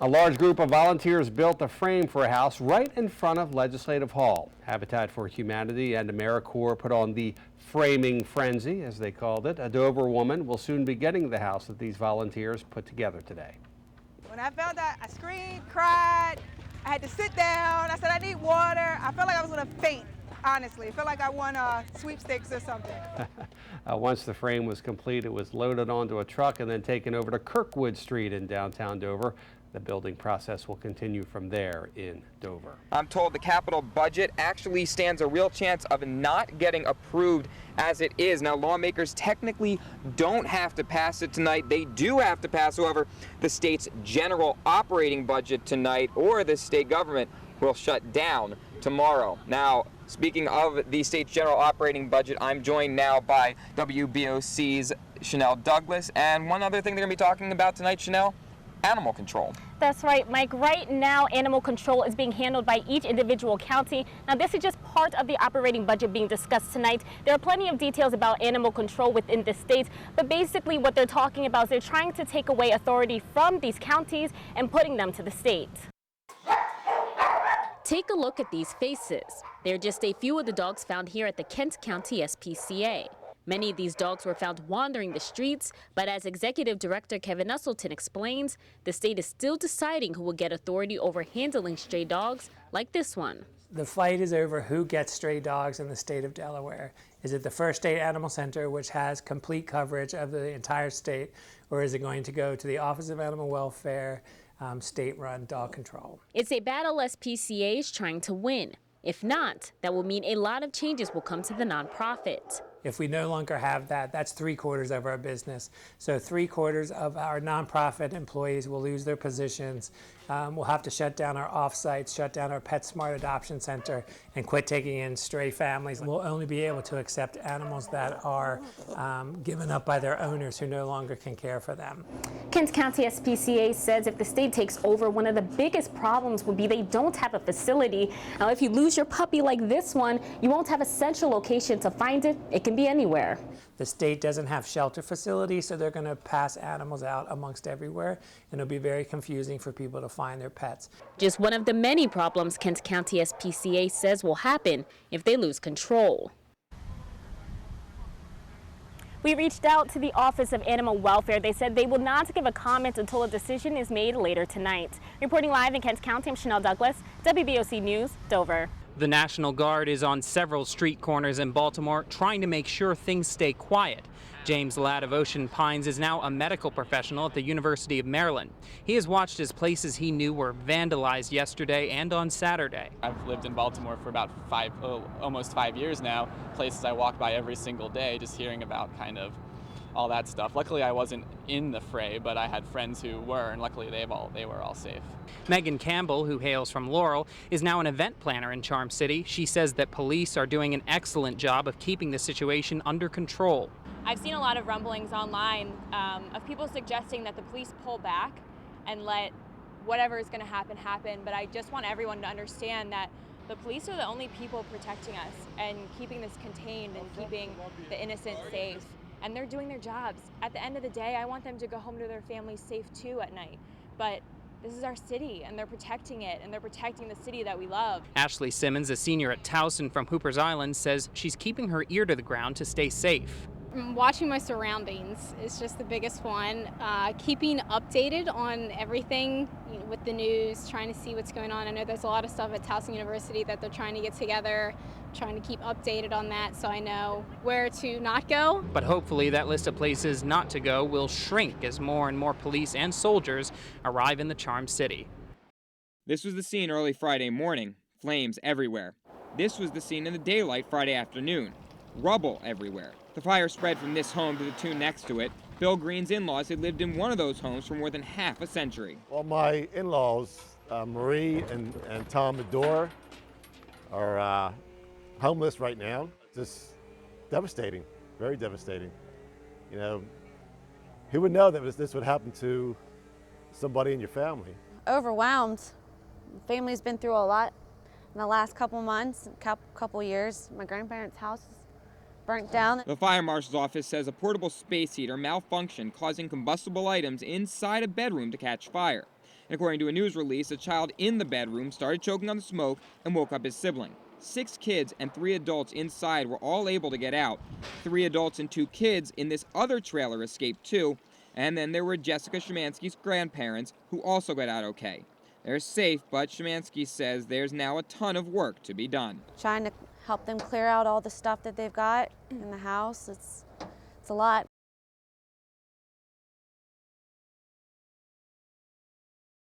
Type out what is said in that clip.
A large group of volunteers built a frame for a house right in front of Legislative Hall. Habitat for Humanity and AmeriCorps put on the framing frenzy, as they called it. A Dover woman will soon be getting the house that these volunteers put together today. When I found out, I screamed, cried. I had to sit down. I said, I need water. I felt like I was going to faint, honestly. I felt like I won sweepstakes or something. Once the frame was complete, it was loaded onto a truck and then taken over to Kirkwood Street in downtown Dover. The building process will continue from there in Dover. I'm told the capital budget actually stands a real chance of not getting approved as it is. Now, lawmakers technically don't have to pass it tonight. They do have to pass, however, the state's general operating budget tonight, or the state government will shut down tomorrow. Now, speaking of the state's general operating budget, I'm joined now by WBOC's Chanel Douglas. And one other thing they're going to be talking about tonight, Chanel, animal control. That's right, Mike. Right now, animal control is being handled by each individual county. Now, this is just part of the operating budget being discussed tonight. There are plenty of details about animal control within the state, but basically what they're talking about is they're trying to take away authority from these counties and putting them to the state. Take a look at these faces. They're just a few of the dogs found here at the Kent County SPCA. Many of these dogs were found wandering the streets, but as Executive Director Kevin Usselton explains, the state is still deciding who will get authority over handling stray dogs like this one. The fight is over who gets stray dogs in the state of Delaware. Is it the First State Animal Center, which has complete coverage of the entire state, or is it going to go to the Office of Animal Welfare, state-run dog control? It's a battle SPCA is trying to win. If not, that will mean a lot of changes will come to the nonprofit. If we no longer have that, that's 3/4 of our business. So 3/4 of our nonprofit employees will lose their positions. We'll have to shut down our off-sites, shut down our PetSmart Adoption Center, and quit taking in stray families. We'll only be able to accept animals that are given up by their owners who no longer can care for them. Kent County SPCA says if the state takes over, one of the biggest problems would be they don't have a facility. Now, if you lose your puppy like this one, you won't have a central location to find it. It can be anywhere. The state doesn't have shelter facilities, so they're going to pass animals out amongst everywhere, and it'll be very confusing for people to find their pets. Just one of the many problems Kent County SPCA says will happen if they lose control. We reached out to the Office of Animal Welfare. They said they will not give a comment until a decision is made later tonight. Reporting live in Kent County, I'm Chanel Douglas, WBOC News, Dover. The National Guard is on several street corners in Baltimore trying to make sure things stay quiet. James Ladd of Ocean Pines is now a medical professional at the University of Maryland. He has watched as places he knew were vandalized yesterday and on Saturday. I've lived in Baltimore for about almost 5 years now. Places I walk by every single day, just hearing about kind of all that stuff. Luckily, I wasn't in the fray, but I had friends who were, and luckily they were all safe. Megan Campbell, who hails from Laurel, is now an event planner in Charm City. She says that police are doing an excellent job of keeping the situation under control. I've seen a lot of rumblings online of people suggesting that the police pull back and let whatever is going to happen, but I just want everyone to understand that the police are the only people protecting us and keeping this contained and keeping the innocent safe. And they're doing their jobs. At the end of the day, I want them to go home to their families safe too at night. But this is our city, and they're protecting it, and they're protecting the city that we love. Ashley Simmons, a senior at Towson from Hooper's Island, says she's keeping her ear to the ground to stay safe. Watching my surroundings is just the biggest one. Keeping updated on everything with the news, trying to see what's going on. I know there's a lot of stuff at Towson University that they're trying to get together, trying to keep updated on that so I know where to not go. But hopefully that list of places not to go will shrink as more and more police and soldiers arrive in the Charm City. This was the scene early Friday morning. Flames everywhere. This was the scene in the daylight Friday afternoon. Rubble everywhere. The fire spread from this home to the two next to it. Bill Green's in-laws had lived in one of those homes for more than half a century. Well, my in-laws, Marie and Tom Medor, are homeless right now. Just devastating, very devastating. You know, who would know that this would happen to somebody in your family? Overwhelmed. Family's been through a lot in the last couple months, couple years. My grandparents' house is burnt down. The fire marshal's office says a portable space heater malfunctioned, causing combustible items inside a bedroom to catch fire. And according to a news release, a child in the bedroom started choking on the smoke and woke up his sibling. 6 kids and 3 adults inside were all able to get out. 3 adults and 2 kids in this other trailer escaped too. And then there were Jessica Szymanski's grandparents, who also got out okay. They're safe, but Szymanski says there's now a ton of work to be done. Trying to help them clear out all the stuff that they've got in the house. It's a lot.